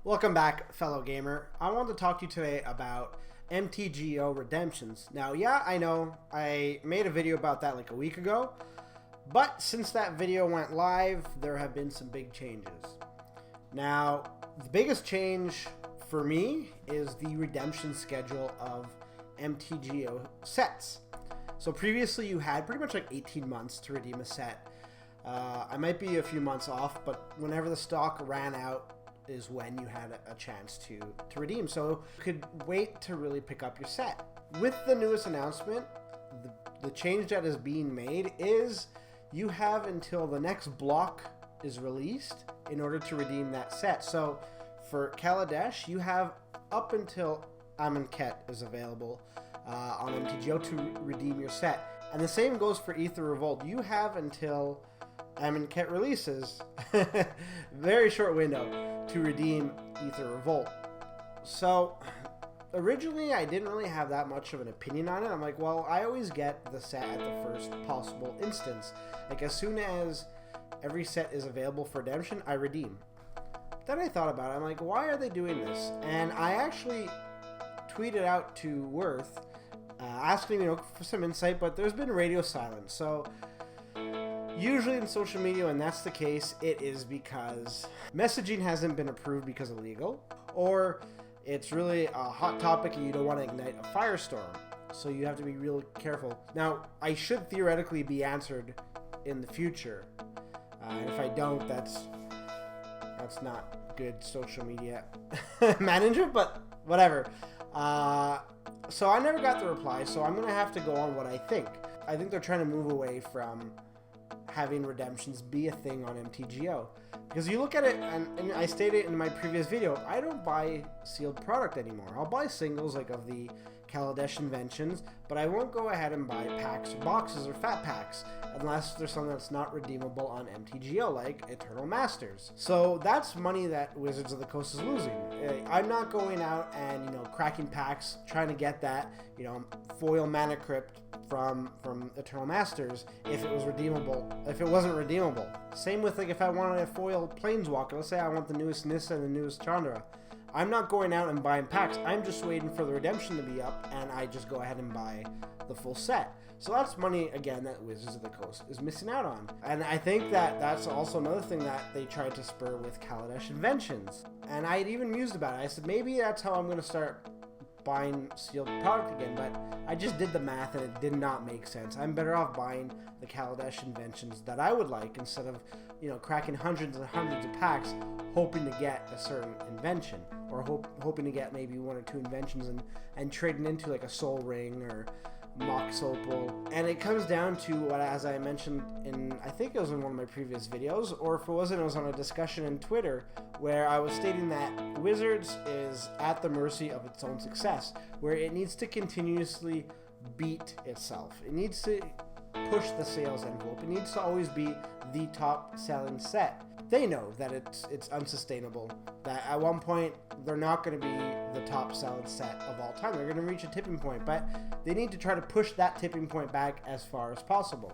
Welcome back, fellow gamer. I wanted to talk to you today about MTGO Redemptions. Now, yeah, I know I made a video about that like a week ago, but since that video went live, there have been some big changes. Now, the biggest change for me is the redemption schedule of MTGO sets. So previously you had pretty much like 18 months to redeem a set. I might be a few months off, but whenever the stock ran out is when you had a chance to redeem. So you could wait to really pick up your set. With the newest announcement, the change that is being made is you have until the next block is released in order to redeem that set. So for Kaladesh, you have up until Amonkhet is available on MTGO to redeem your set. And the same goes for Aether Revolt. You have until Amonkhet releases, very short window, to redeem Aether Revolt. So originally I didn't really have that much of an opinion on it. I'm like, well, I always get the set at the first possible instance. Like as soon as every set is available for redemption, I redeem. Then I thought about it. I'm like, why are they doing this? And I actually tweeted out to Worth asking him, for some insight, but there's been radio silence. So usually in social media, when that's the case, it is because messaging hasn't been approved because of legal, or it's really a hot topic and you don't want to ignite a firestorm. So you have to be real careful. Now, I should theoretically be answered in the future. And if I don't, that's not good social media management, but whatever. So I never got the reply, so I'm going to have to go on what I think. I think they're trying to move away from having redemptions be a thing on MTGO. Because you look at it, and I stated in my previous video, I don't buy sealed product anymore. I'll buy singles like of the Kaladesh inventions, but I won't go ahead and buy packs, boxes, or fat packs unless there's something that's not redeemable on MTGO, like Eternal Masters. So that's money that Wizards of the Coast is losing. I'm not going out and cracking packs, trying to get that foil Mana Crypt from Eternal Masters if it was redeemable. If it wasn't redeemable, same with like if I wanted a foil Planeswalker. Let's say I want the newest Nissa and the newest Chandra. I'm not going out and buying packs. I'm just waiting for the redemption to be up, and I just go ahead and buy the full set. So that's money, again, that Wizards of the Coast is missing out on. And I think that that's also another thing that they tried to spur with Kaladesh Inventions. And I had even mused about it. I said, maybe that's how I'm going to start buying sealed product again, but I just did the math and it did not make sense. I'm better off buying the Kaladesh Inventions that I would like instead of, cracking hundreds and hundreds of packs hoping to get a certain invention, or hoping to get maybe one or two inventions and trading into like a Soul Ring or Mox Opal. And it comes down to what, as I mentioned in, I think it was in one of my previous videos, or if it wasn't, it was on a discussion in Twitter where I was stating that Wizards is at the mercy of its own success, where it needs to continuously beat itself. It needs to push the sales envelope. It needs to always be the top selling set. They know that it's unsustainable, that at one point they're not going to be the top selling set of all time. They're going to reach a tipping point, but they need to try to push that tipping point back as far as possible.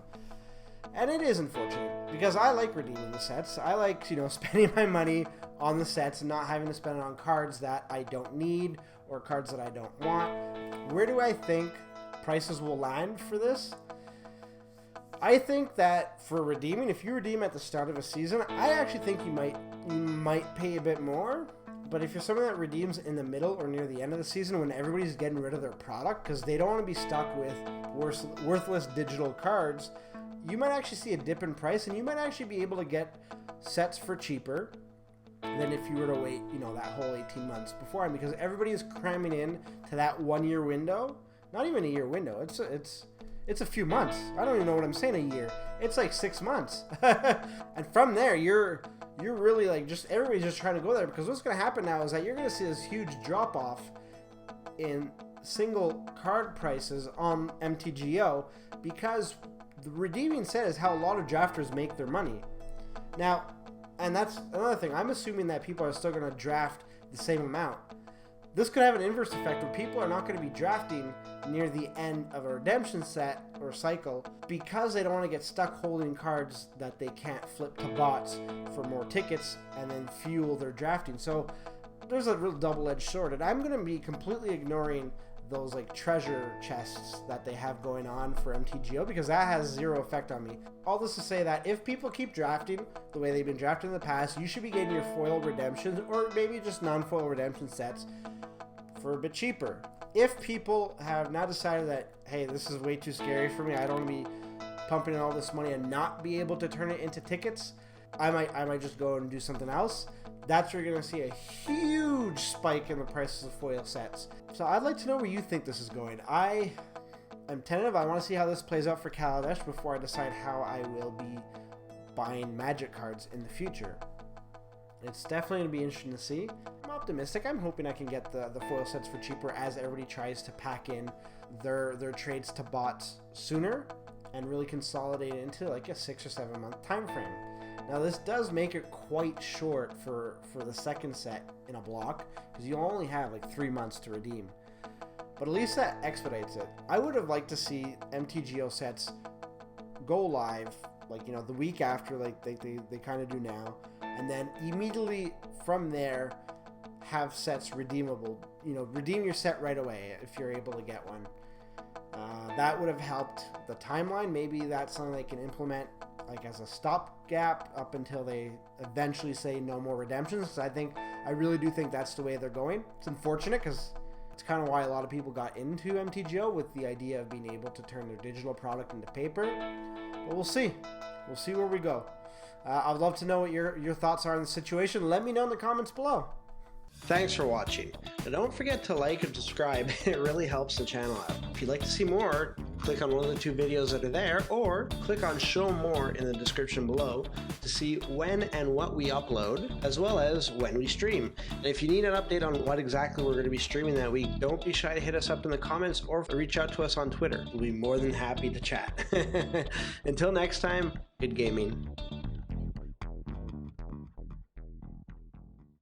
And it is unfortunate because I like redeeming the sets. I like, spending my money on the sets and not having to spend it on cards that I don't need or cards that I don't want. Where do I think prices will land for this? I think that for redeeming, if you redeem at the start of a season, I actually think you might pay a bit more. But if you're someone that redeems in the middle or near the end of the season when everybody's getting rid of their product because they don't want to be stuck with worthless digital cards, you might actually see a dip in price, and you might actually be able to get sets for cheaper than if you were to wait, that whole 18 months beforehand, because everybody is cramming in to that 1 year window. Not even a year window. It's a few months. I don't even know what I'm saying, a year. It's like 6 months. And from there, you're really like everybody's just trying to go there, because what's going to happen now is that you're going to see this huge drop off in single card prices on MTGO, because the redeeming set is how a lot of drafters make their money. Now, and that's another thing. I'm assuming that people are still going to draft the same amount. This could have an inverse effect where people are not going to be drafting near the end of a redemption set or cycle because they don't want to get stuck holding cards that they can't flip to bots for more tickets and then fuel their drafting. So there's a real double-edged sword, and I'm going to be completely ignoring those like treasure chests that they have going on for MTGO because that has zero effect on me. All this to say that if people keep drafting the way they've been drafting in the past, you should be getting your foil redemptions or maybe just non-foil redemption sets for a bit cheaper. If people have now decided that, hey, this is way too scary for me, I don't want to be pumping in all this money and not be able to turn it into tickets, I might just go and do something else. That's where you're going to see a huge spike in the prices of foil sets. So I'd like to know where you think this is going. I'm tentative. I want to see how this plays out for Kaladesh before I decide how I will be buying Magic cards in the future. It's definitely going to be interesting to see. I'm optimistic. I'm hoping I can get the foil sets for cheaper as everybody tries to pack in their trades to bots sooner and really consolidate into like a 6 or 7 month time frame. Now this does make it quite short for the second set in a block because you only have like 3 months to redeem. But at least that expedites it. I would have liked to see MTGO sets go live like, you know, the week after like they kind of do now, and then immediately from there have sets redeemable. You know, redeem your set right away if you're able to get one. That would have helped the timeline. Maybe that's something they can implement like as a stopgap up until they eventually say no more redemptions. I really do think that's the way they're going. It's unfortunate because it's kind of why a lot of people got into MTGO with the idea of being able to turn their digital product into paper. But we'll see. We'll see where we go. I'd love to know what your thoughts are on the situation. Let me know in the comments below. Thanks for watching. Now don't forget to like and subscribe. It really helps the channel out. If you'd like to see more, click on one of the 2 videos that are there, or click on show more in the description below to see when and what we upload, as well as when we stream. And if you need an update on what exactly we're going to be streaming that week, don't be shy to hit us up in the comments or reach out to us on Twitter. We'll be more than happy to chat. Until next time, good gaming.